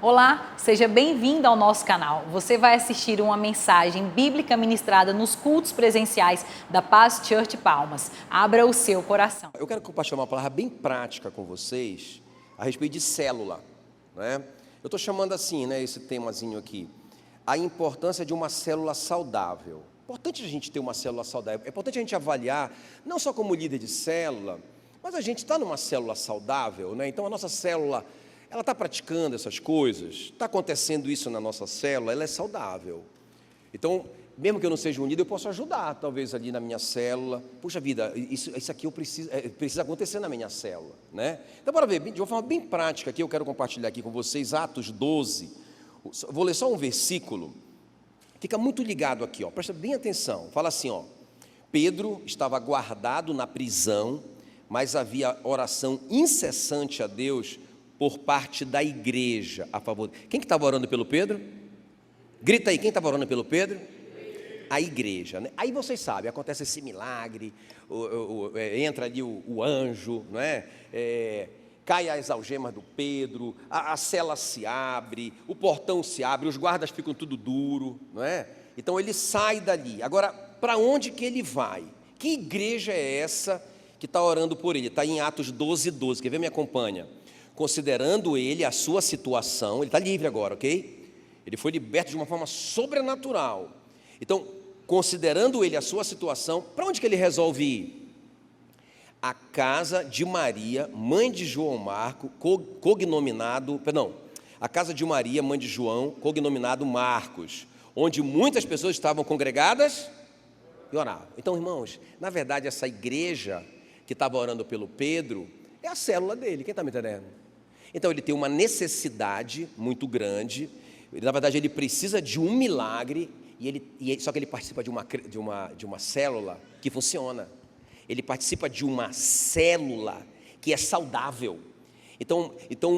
Olá, seja bem-vindo ao nosso canal. Você vai assistir uma mensagem bíblica ministrada nos cultos presenciais da Paz Church Palmas. Abra o seu coração. Eu quero compartilhar uma palavra bem prática com vocês a respeito de célula, né? Eu estou chamando assim, né, esse temazinho aqui, a importância de uma célula saudável. É importante a gente ter uma célula saudável, é importante a gente avaliar, não só como líder de célula, mas a gente está numa célula saudável, né? Então a nossa célula, ela está praticando essas coisas, está acontecendo isso na nossa célula, ela é saudável. Então, mesmo que eu não seja unido, eu posso ajudar, talvez, ali na minha célula. Puxa vida, isso aqui precisa acontecer na minha célula, né? Então, bora ver, de uma forma bem prática aqui, eu quero compartilhar aqui com vocês Atos 12. Vou ler só um versículo. Fica muito ligado aqui, ó, presta bem atenção. Fala assim, ó: Pedro estava guardado na prisão, mas havia oração incessante a Deus por parte da igreja a favor. Quem que estava orando pelo Pedro? Grita aí, quem estava orando pelo Pedro? A igreja, né? Aí vocês sabem, acontece esse milagre, entra ali o anjo, não é? Cai as algemas do Pedro, a cela se abre, o portão se abre, os guardas ficam tudo duro, não é? Então ele sai dali. Agora, para onde que ele vai? Que igreja é essa que está orando por ele? Está em Atos 12:12, quer ver? Me acompanha. Considerando ele a sua situação, ele está livre agora, ok? Ele foi liberto de uma forma sobrenatural. Então, considerando ele a sua situação, para onde que ele resolve ir? A casa de Maria, mãe de João Marco, a casa de Maria, mãe de João, cognominado Marcos, onde muitas pessoas estavam congregadas e oravam. Então, irmãos, na verdade, essa igreja que estava orando pelo Pedro é a célula dele, quem está me entendendo? Então, ele tem uma necessidade muito grande, na verdade, ele precisa de um milagre, só que ele participa de uma célula que funciona. Ele participa de uma célula que é saudável. Então,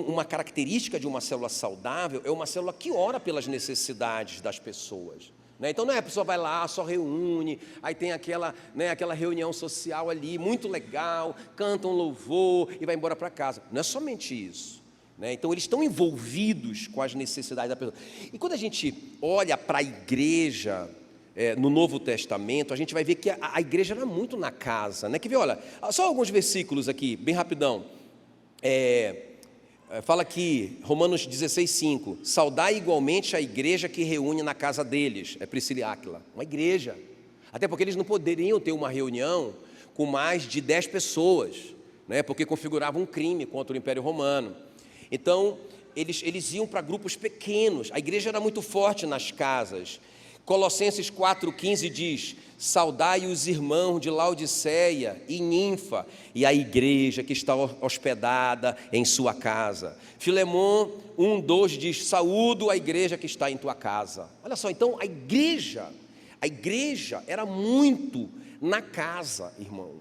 uma característica de uma célula saudável é uma célula que ora pelas necessidades das pessoas, né? Então, não é a pessoa vai lá, só reúne, aí tem aquela reunião social ali, muito legal, canta um louvor e vai embora para casa. Não é somente isso, né? Então, eles estão envolvidos com as necessidades da pessoa. E quando a gente olha para a igreja no Novo Testamento, a gente vai ver que a igreja era muito na casa, né? Que vê, olha, só alguns versículos aqui, bem rapidão. Fala aqui, Romanos 16:5, saudai igualmente a igreja que reúne na casa deles, é Priscila e Áquila, uma igreja, até porque eles não poderiam ter uma reunião com mais de 10 pessoas, né? Porque configurava um crime contra o Império Romano. Então, eles iam para grupos pequenos, a igreja era muito forte nas casas. Colossenses 4:15 diz, saudai os irmãos de Laodiceia e Ninfa e a igreja que está hospedada em sua casa. Filemon 1:2 diz, saúdo a igreja que está em tua casa. Olha só, então a igreja era muito na casa, irmão.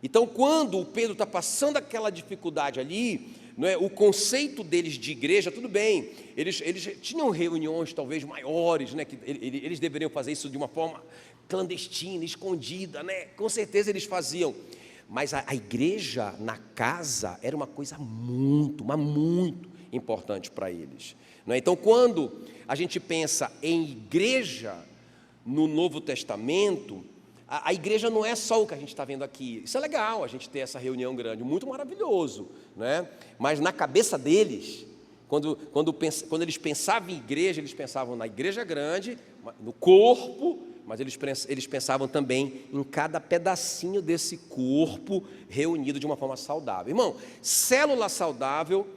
Então, quando o Pedro está passando aquela dificuldade ali, não é? O conceito deles de igreja, tudo bem, eles tinham reuniões talvez maiores, né? Que eles deveriam fazer isso de uma forma clandestina, escondida, né? Com certeza eles faziam, mas a igreja na casa era uma coisa muito, mas muito importante para eles, não é? Então, quando a gente pensa em igreja no Novo Testamento, a igreja não é só o que a gente está vendo aqui. Isso é legal, a gente ter essa reunião grande, muito maravilhoso, né? Mas na cabeça deles, quando eles pensavam em igreja, eles pensavam na igreja grande, no corpo, mas eles pensavam também em cada pedacinho desse corpo reunido de uma forma saudável. Irmão, célula saudável,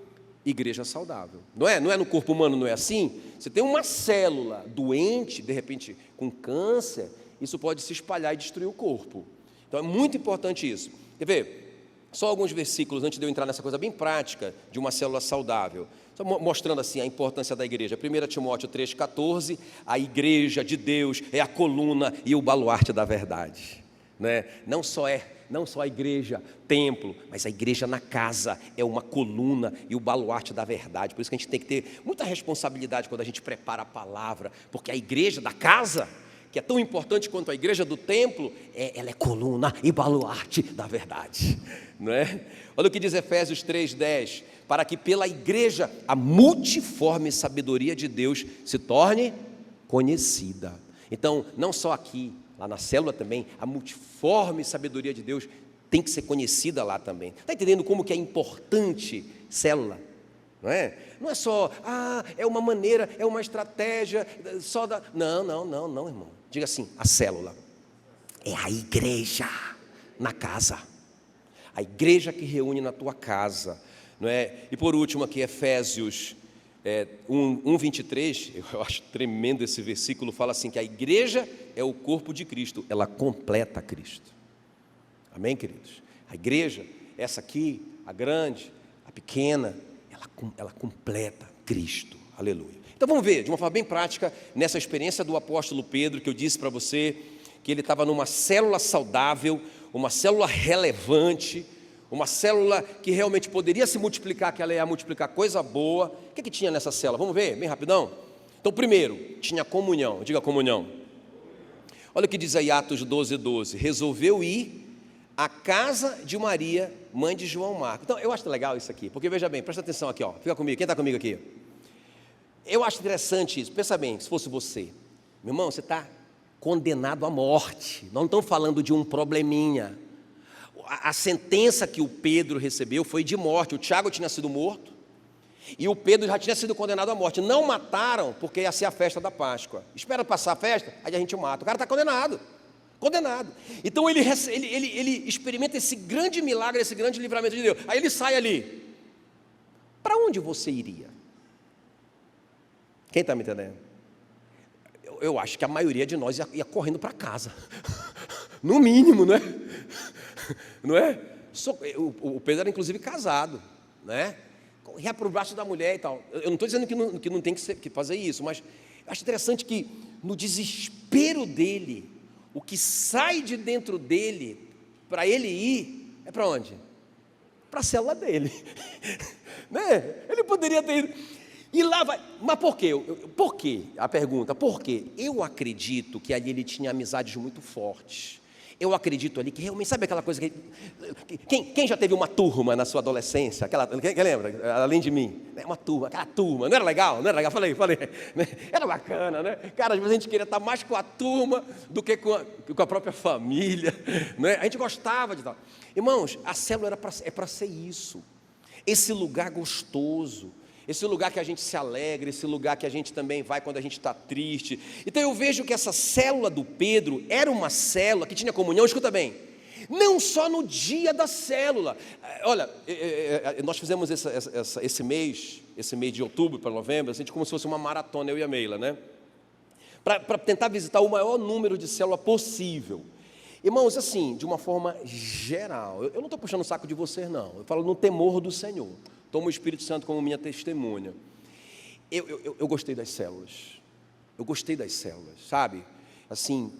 igreja saudável, não é? Não é no corpo humano, não é assim? Você tem uma célula doente, de repente com câncer, isso pode se espalhar e destruir o corpo. Então é muito importante isso. Quer ver? Só alguns versículos antes de eu entrar nessa coisa bem prática de uma célula saudável, só mostrando assim a importância da igreja. 1 Timóteo 3,14, a igreja de Deus é a coluna e o baluarte da verdade, né? Não só a igreja, templo, mas a igreja na casa é uma coluna e o baluarte da verdade. Por isso que a gente tem que ter muita responsabilidade quando a gente prepara a palavra, porque a igreja da casa, que é tão importante quanto a igreja do templo, ela é coluna e baluarte da verdade, não é? Olha o que diz Efésios 3:10, para que pela igreja a multiforme sabedoria de Deus se torne conhecida. Então, não só aqui, lá na célula também, a multiforme sabedoria de Deus tem que ser conhecida lá também. Está entendendo como que é importante célula? Não é? Não é só, é uma maneira, é uma estratégia, só da... Não, irmão. Diga assim, a célula é a igreja na casa. A igreja que reúne na tua casa, não é? E por último aqui, Efésios 1:23, eu acho tremendo esse versículo, fala assim, que a igreja é o corpo de Cristo, ela completa Cristo. Amém, queridos? A igreja, essa aqui, a grande, a pequena, ela completa Cristo, aleluia. Então vamos ver, de uma forma bem prática, nessa experiência do apóstolo Pedro, que eu disse para você, que ele estava numa célula saudável, uma célula relevante, uma célula que realmente poderia se multiplicar, que ela ia multiplicar coisa boa. O que tinha nessa célula? Vamos ver, bem rapidão? Então primeiro, tinha comunhão, diga comunhão. Olha o que diz aí Atos 12:12, resolveu ir à casa de Maria, mãe de João Marcos. Então eu acho legal isso aqui, porque veja bem, presta atenção aqui, ó, fica comigo, quem está comigo aqui? Eu acho interessante isso, pensa bem, se fosse você, meu irmão, você está condenado à morte, não estamos falando de um probleminha. A sentença que o Pedro recebeu foi de morte, o Tiago tinha sido morto, e o Pedro já tinha sido condenado à morte, não mataram porque ia ser a festa da Páscoa, espera passar a festa, aí a gente mata, o cara está condenado, então ele experimenta esse grande milagre, esse grande livramento de Deus, aí ele sai ali, para onde você iria? Quem está me entendendo? Eu acho que a maioria de nós ia correndo para casa, no mínimo, não é? Não é? O Pedro era inclusive casado, né? Ia para o braço da mulher e tal. Eu não estou dizendo que não tem que fazer isso, mas acho interessante que no desespero dele, o que sai de dentro dele, para ele ir, é para onde? Para a célula dele, né? Ele poderia ter ido. E lá vai, mas por quê? Por quê? A pergunta, por quê? Eu acredito que ali ele tinha amizades muito fortes. Eu acredito ali que realmente, sabe aquela coisa que... Quem já teve uma turma na sua adolescência? Quem lembra? Além de mim. Uma turma, aquela turma, não era legal? Não era legal? Falei. Né? Era bacana, né? Cara, às vezes a gente queria estar mais com a turma do que com a própria família. Né? A gente gostava de tal. Irmãos, a célula é para ser isso. Esse lugar gostoso. Esse lugar que a gente se alegra, esse lugar que a gente também vai quando a gente está triste. Então eu vejo que essa célula do Pedro era uma célula que tinha comunhão, escuta bem, não só no dia da célula. Olha, nós fizemos esse mês de outubro para novembro, a gente como se fosse uma maratona, eu e a Meila, né? Para tentar visitar o maior número de célula possível. Irmãos, assim, de uma forma geral, eu não estou puxando o saco de vocês, não. Eu falo no temor do Senhor. Tomo o Espírito Santo como minha testemunha. Eu gostei das células. Eu gostei das células, sabe? Assim,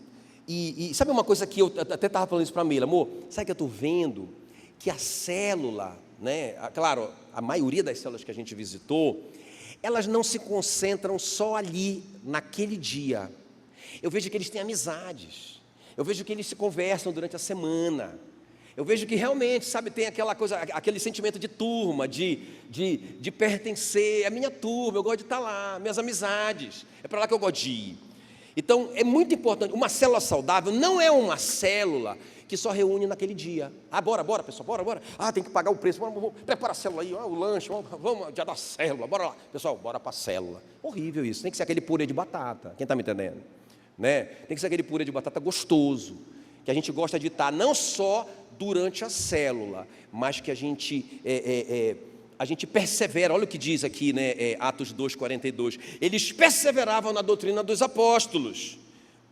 e sabe uma coisa que eu até estava falando isso para a Meila, amor, sabe que eu estou vendo? Que a célula, né? Claro, a maioria das células que a gente visitou, elas não se concentram só ali, naquele dia. Eu vejo que eles têm amizades. Eu vejo que eles se conversam durante a semana. Eu vejo que realmente, sabe, tem aquela coisa, aquele sentimento de turma, de pertencer, é a minha turma, eu gosto de estar lá, minhas amizades, é para lá que eu gosto de ir. Então, é muito importante, uma célula saudável não é uma célula que só reúne naquele dia. Bora, pessoal, bora. Tem que pagar o preço, prepara a célula aí, o lanche, vamos, dia da célula, bora lá. Pessoal, bora para a célula. Horrível isso, tem que ser aquele purê de batata, quem está me entendendo? Né? Tem que ser aquele purê de batata gostoso, que a gente gosta de estar não só durante a célula, mas que a gente persevera. Olha o que diz aqui, né, Atos 2:42. Eles perseveravam na doutrina dos apóstolos,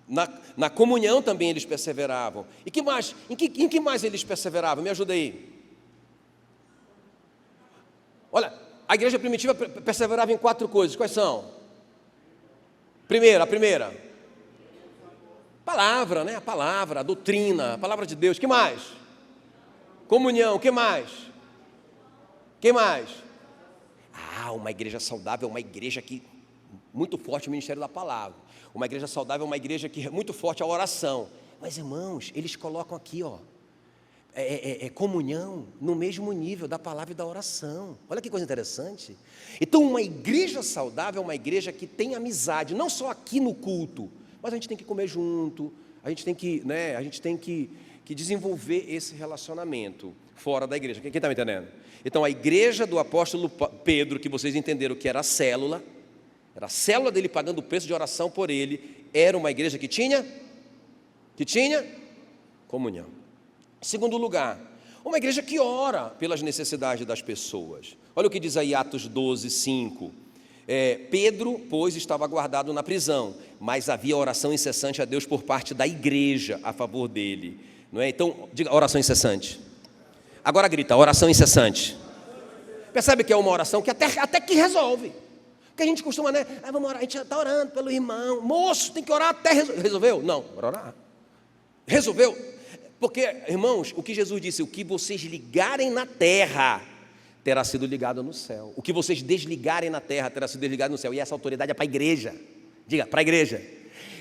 na comunhão também eles perseveravam. E que mais? Em que mais eles perseveravam? Me ajuda aí. Olha, a igreja primitiva perseverava em 4 coisas. Quais são? A primeira. Palavra, né? A palavra, a doutrina, a palavra de Deus. Que mais? Comunhão, que mais? Uma igreja saudável é uma igreja que muito forte o ministério da palavra. Uma igreja saudável é uma igreja que é muito forte a oração. Mas, irmãos, eles colocam aqui, comunhão no mesmo nível da palavra e da oração. Olha que coisa interessante. Então, uma igreja saudável é uma igreja que tem amizade, não só aqui no culto, mas a gente tem que comer junto, a gente tem que desenvolver esse relacionamento fora da igreja. Quem está me entendendo? Então, a igreja do apóstolo Pedro, que vocês entenderam que era a célula dele pagando o preço de oração por ele, era uma igreja que tinha comunhão. Segundo lugar, uma igreja que ora pelas necessidades das pessoas. Olha o que diz aí Atos 12, 5. Pedro, pois, estava guardado na prisão, mas havia oração incessante a Deus por parte da igreja a favor dele. Não é? Então, diga oração incessante. Agora grita, oração incessante. Percebe que é uma oração que até que resolve. Porque a gente costuma, vamos orar, a gente está orando pelo irmão. Moço, tem que orar até resolveu? Não, bora orar. Resolveu? Porque, irmãos, o que Jesus disse, o que vocês ligarem na terra terá sido ligado no céu. O que vocês desligarem na terra terá sido desligado no céu. E essa autoridade é para a igreja. Diga, para a igreja.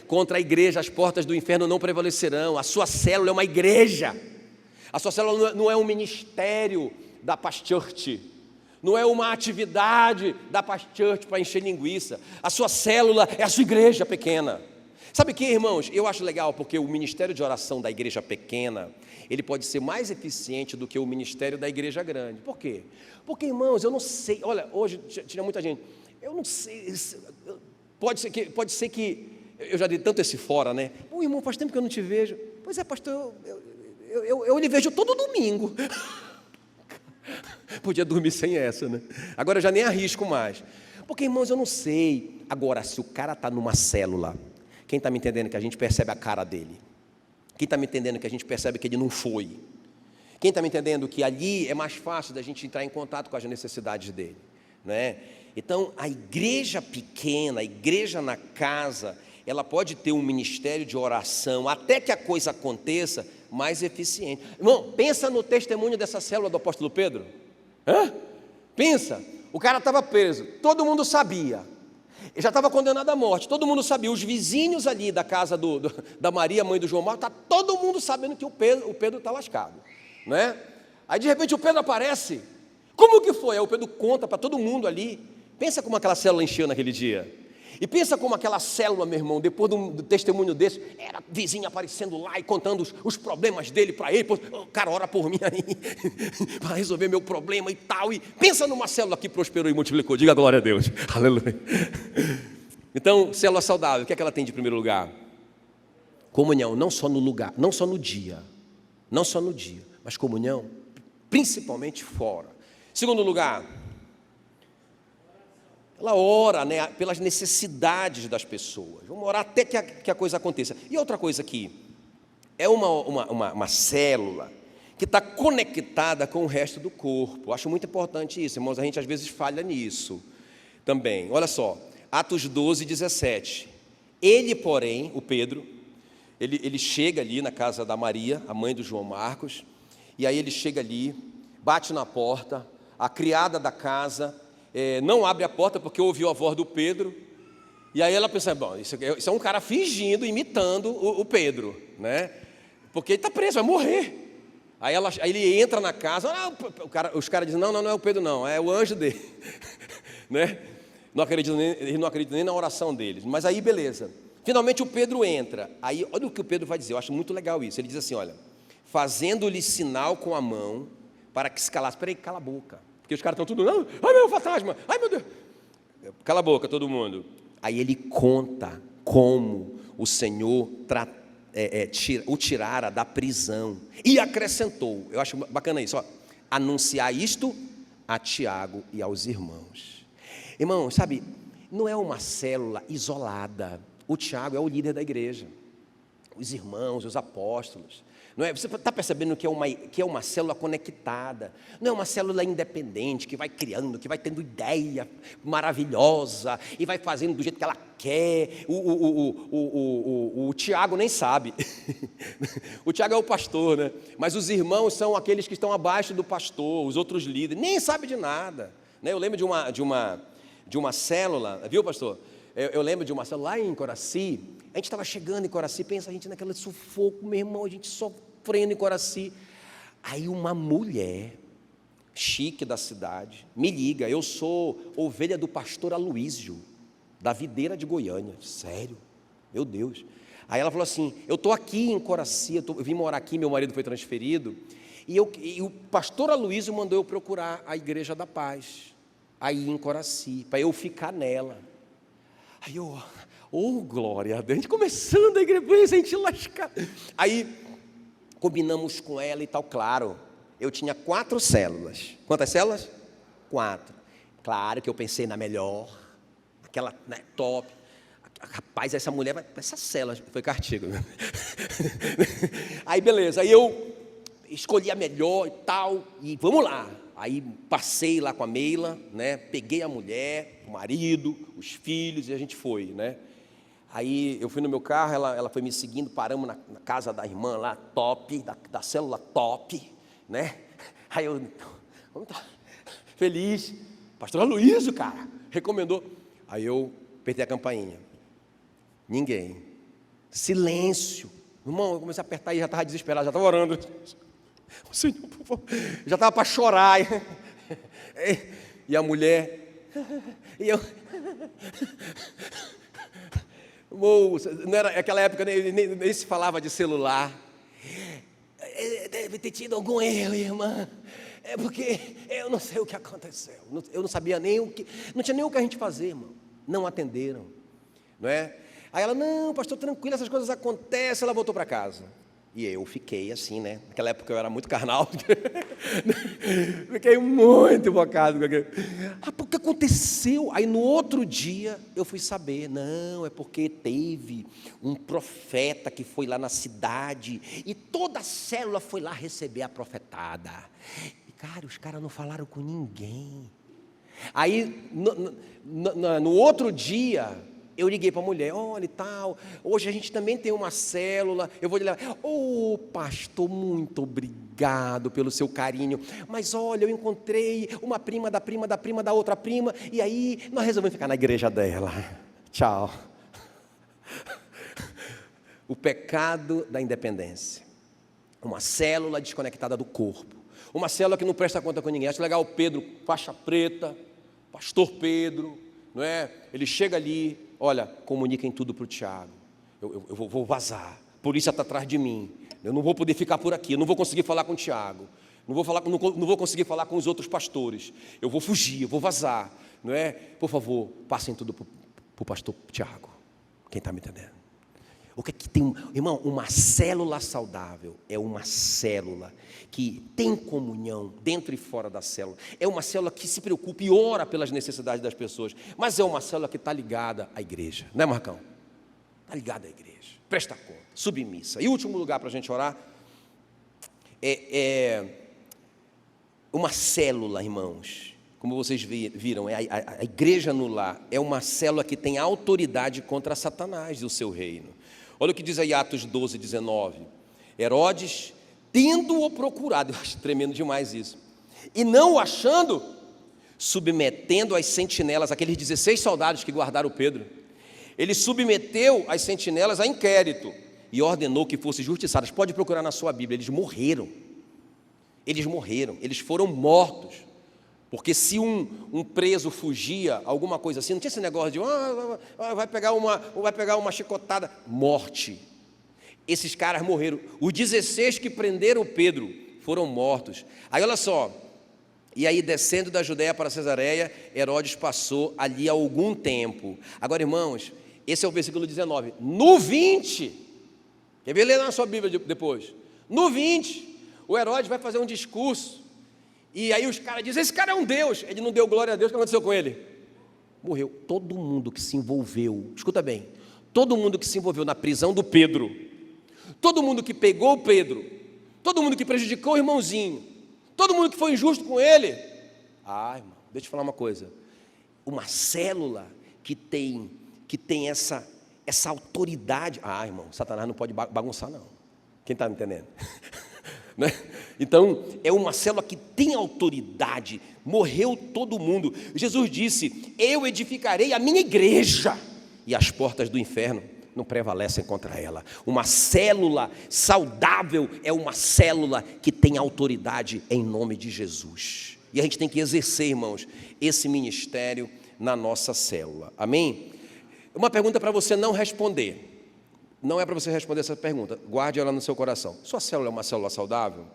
Contra a igreja as portas do inferno não prevalecerão. A sua célula é uma igreja. A sua célula não é um ministério da Past Church. Não é uma atividade da Past Church para encher linguiça. A sua célula é a sua igreja pequena. Sabe o que, irmãos? Eu acho legal porque o ministério de oração da igreja pequena, ele pode ser mais eficiente do que o ministério da igreja grande. Por quê? Porque, irmãos, eu não sei, olha, hoje tinha muita gente, eu não sei, pode ser que eu já dei tanto esse fora, né? Irmão, faz tempo que eu não te vejo. Pois é, pastor, eu lhe vejo todo domingo. Podia dormir sem essa, né? Agora eu já nem arrisco mais. Porque, irmãos, eu não sei. Agora, se o cara está numa célula, quem está me entendendo que a gente percebe a cara dele? Quem está me entendendo que a gente percebe que ele não foi? Quem está me entendendo que ali é mais fácil da gente entrar em contato com as necessidades dele, né? Então, a igreja pequena, a igreja na casa, ela pode ter um ministério de oração, até que a coisa aconteça, mais eficiente. Irmão, pensa no testemunho dessa célula do apóstolo Pedro. Pensa, o cara estava preso, todo mundo sabia. Ele já estava condenado à morte, todo mundo sabia. Os vizinhos ali da casa da Maria, mãe do João Marcos, está todo mundo sabendo que o Pedro está lascado, né? Aí de repente o Pedro aparece. Como que foi? Aí o Pedro conta para todo mundo ali. Pensa como aquela célula encheu naquele dia. E pensa como aquela célula, meu irmão, depois do testemunho desse, era vizinho aparecendo lá e contando os problemas dele para ele. Cara, ora por mim aí, para resolver meu problema e tal. E pensa numa célula que prosperou e multiplicou. Diga glória a Deus. Aleluia. Então, célula saudável, o que é que ela tem de primeiro lugar? Comunhão, não só no lugar, não só no dia, mas comunhão, principalmente fora. Segundo lugar, ela ora, né, pelas necessidades das pessoas. Vamos orar até que a coisa aconteça. E outra coisa aqui, é uma célula que está conectada com o resto do corpo. Eu acho muito importante isso, irmãos, a gente às vezes falha nisso também. Olha só, Atos 12, 17. Ele, porém, o Pedro, ele chega ali na casa da Maria, a mãe do João Marcos, e aí ele chega ali, bate na porta, a criada da casa não abre a porta porque ouviu a voz do Pedro, e aí ela pensa, bom, isso é um cara fingindo, imitando o Pedro, né? Porque ele está preso, vai morrer. Aí ele entra na casa, os caras dizem, não é o Pedro não, é o anjo dele, né? Eles não acreditam nem na oração deles, mas aí beleza. Finalmente o Pedro entra, aí olha o que o Pedro vai dizer, eu acho muito legal isso, ele diz assim, olha, fazendo-lhe sinal com a mão, para que se calasse, peraí, cala a boca, porque os caras estão tudo, não, ai meu fantasma, ai meu Deus, cala a boca todo mundo. Aí ele conta como o Senhor o tirara da prisão, e acrescentou, eu acho bacana isso, ó, anunciar isto a Tiago e aos irmãos. Irmão, sabe, não é uma célula isolada, o Tiago é o líder da igreja, os irmãos, os apóstolos, não é? Você está percebendo que é uma célula conectada, não é uma célula independente, que vai criando, que vai tendo ideia maravilhosa, e vai fazendo do jeito que ela quer, o Tiago nem sabe, o Tiago é o pastor, né? Mas os irmãos são aqueles que estão abaixo do pastor, os outros líderes, nem sabe de nada, né? Eu lembro de uma célula, viu pastor? eu lembro de uma célula lá em Coraci. A gente estava chegando em Coraci, pensa a gente naquele sufoco, meu irmão, a gente sofrendo em Coraci. Aí uma mulher chique da cidade me liga, eu sou ovelha do pastor Aloísio, da videira de Goiânia. Sério? Meu Deus. Aí ela falou assim, eu estou aqui em Coraci, eu vim morar aqui, meu marido foi transferido, e o pastor Aloísio mandou eu procurar a Igreja da Paz, aí em Coraci, para eu ficar nela. Aí eu, glória a Deus, a gente começando a igreja, a gente lascar. Aí combinamos com ela e tal, claro, eu tinha 4 células. Quantas células? 4. Claro que eu pensei na melhor, aquela, né, top. Rapaz, essa mulher vai para essa célula, foi Cartigo. Aí beleza, aí eu escolhi a melhor e tal, e vamos lá. Aí passei lá com a Meila, né, peguei a mulher, o marido, os filhos, e a gente foi, né. Aí eu fui no meu carro, ela foi me seguindo, paramos na casa da irmã lá, top, da célula top, né. Aí eu, vamos tá, feliz, pastor Aloísio, cara, recomendou. Aí eu apertei a campainha, ninguém, silêncio. Irmão, eu comecei a apertar e já estava desesperado, já estava orando. O Senhor, por favor, já estava para chorar. E a mulher, e eu, não era aquela época, nem se falava de celular. Deve ter tido algum erro, irmã. É porque eu não sei o que aconteceu. Eu não sabia nem o que, não tinha nem o que a gente fazer, irmão. Não atenderam, não é? Aí ela, não, pastor, tranquilo, essas coisas acontecem. Ela voltou para casa. E eu fiquei assim, né? Naquela época eu era muito carnal. Fiquei muito invocado. O que aconteceu? Aí no outro dia eu fui saber. Não, é porque teve um profeta que foi lá na cidade e toda a célula foi lá receber a profetada. E cara, os caras não falaram com ninguém. Aí no outro dia eu liguei para a mulher, olha e tal, hoje a gente também tem uma célula, eu vou lhe levar. Pastor, muito obrigado pelo seu carinho, mas olha, eu encontrei uma prima da prima da prima da outra prima, e aí nós resolvemos ficar na igreja dela. Tchau. O pecado da independência. Uma célula desconectada do corpo. Uma célula que não presta conta com ninguém. Acho legal o Pedro, faixa preta, pastor Pedro, não é? Ele chega ali, olha, comuniquem tudo para o Tiago, eu vou vazar, a polícia está atrás de mim, eu não vou poder ficar por aqui, eu não vou conseguir falar com o Tiago, não vou conseguir falar com os outros pastores, eu vou fugir, eu vou vazar, não é? Por favor, passem tudo para o pastor Tiago. Quem está me entendendo? O que é que tem, irmão? Uma célula saudável é uma célula que tem comunhão dentro e fora da célula. É uma célula que se preocupa e ora pelas necessidades das pessoas. Mas é uma célula que está ligada à igreja, não é, Marcão? Está ligada à igreja, presta conta, submissa. E o último lugar para a gente orar é uma célula, irmãos. Como vocês viram, a igreja no lar é uma célula que tem autoridade contra Satanás e o seu reino. Olha o que diz aí Atos 12, 19. Herodes, tendo-o procurado, eu acho tremendo demais isso, e não o achando, submetendo as sentinelas, aqueles 16 soldados que guardaram Pedro, ele submeteu as sentinelas a inquérito e ordenou que fossem justiçadas. Pode procurar na sua Bíblia, eles morreram, eles foram mortos. Porque se um preso fugia, alguma coisa assim, não tinha esse negócio de vai pegar uma chicotada, morte. Esses caras morreram. Os 16 que prenderam Pedro foram mortos. Aí olha só, e aí descendo da Judéia para Cesareia, Herodes passou ali algum tempo. Agora, irmãos, esse é o versículo 19. No 20, quer ver ler na sua Bíblia depois? No 20, o Herodes vai fazer um discurso. E aí os caras dizem, esse cara é um Deus. Ele não deu glória a Deus, o que aconteceu com ele? Morreu. Todo mundo que se envolveu, escuta bem, todo mundo que se envolveu na prisão do Pedro, todo mundo que pegou o Pedro, todo mundo que prejudicou o irmãozinho, todo mundo que foi injusto com ele. Irmão, deixa eu te falar uma coisa. Uma célula que tem essa autoridade. Irmão, Satanás não pode bagunçar não. Quem está me entendendo? Né? Então, é uma célula que tem autoridade. Morreu todo mundo. Jesus disse, eu edificarei a minha igreja. e as portas do inferno não prevalecem contra ela. Uma célula saudável é uma célula que tem autoridade em nome de Jesus. E a gente tem que exercer, irmãos, esse ministério na nossa célula. Amém? Uma pergunta para você não responder. Não é para você responder essa pergunta. Guarde ela no seu coração. Sua célula é uma célula saudável?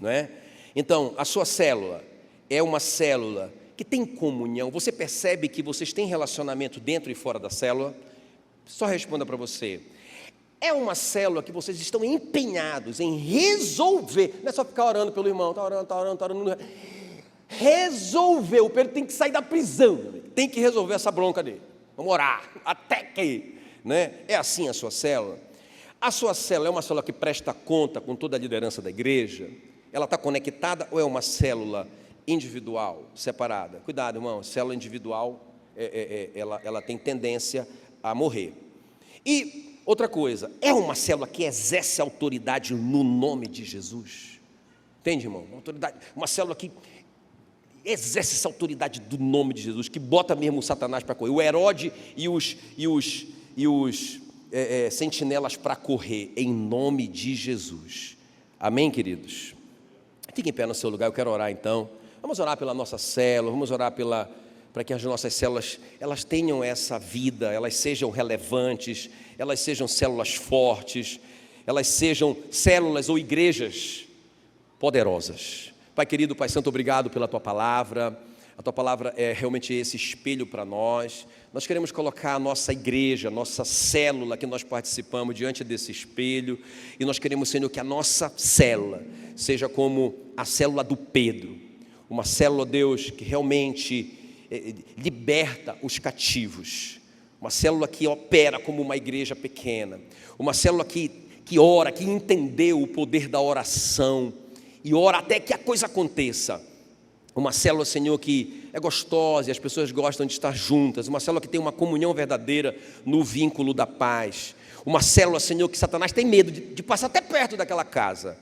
Não é? Então, a sua célula é uma célula que tem comunhão. Você percebe que vocês têm relacionamento dentro e fora da célula? Só responda para você. É uma célula que vocês estão empenhados em resolver. Não é só ficar orando pelo irmão. Está orando. Resolver. O Pedro tem que sair da prisão. Tem que resolver essa bronca dele. Vamos orar. Até que... Né? É assim a sua célula? A sua célula é uma célula que presta conta com toda a liderança da igreja? Ela está conectada ou é uma célula individual, separada? Cuidado, irmão, célula individual, ela tem tendência a morrer. E outra coisa, é uma célula que exerce autoridade no nome de Jesus? Entende, irmão? Uma célula que exerce essa autoridade do nome de Jesus, que bota mesmo o Satanás para correr, o Herode e os sentinelas para correr, em nome de Jesus. Amém, queridos? Fique em pé no seu lugar, eu quero orar então. Vamos orar pela nossa célula, vamos orar para que as nossas células, elas tenham essa vida, elas sejam relevantes, elas sejam células fortes, elas sejam células ou igrejas poderosas. Pai querido, Pai Santo, obrigado pela Tua palavra. A Tua palavra é realmente esse espelho para nós. Nós queremos colocar a nossa igreja, a nossa célula que nós participamos diante desse espelho. E nós queremos, Senhor, que a nossa célula seja como a célula do Pedro. Uma célula, Deus, que realmente liberta os cativos. Uma célula que opera como uma igreja pequena. Uma célula que ora, que entendeu o poder da oração. E ora até que a coisa aconteça. Uma célula, Senhor, que é gostosa e as pessoas gostam de estar juntas. Uma célula que tem uma comunhão verdadeira no vínculo da paz. Uma célula, Senhor, que Satanás tem medo de passar até perto daquela casa.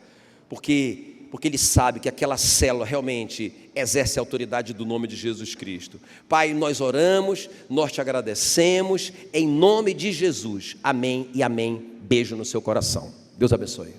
Porque ele sabe que aquela célula realmente exerce a autoridade do nome de Jesus Cristo. Pai, nós oramos, nós te agradecemos, em nome de Jesus. Amém e amém. Beijo no seu coração. Deus abençoe.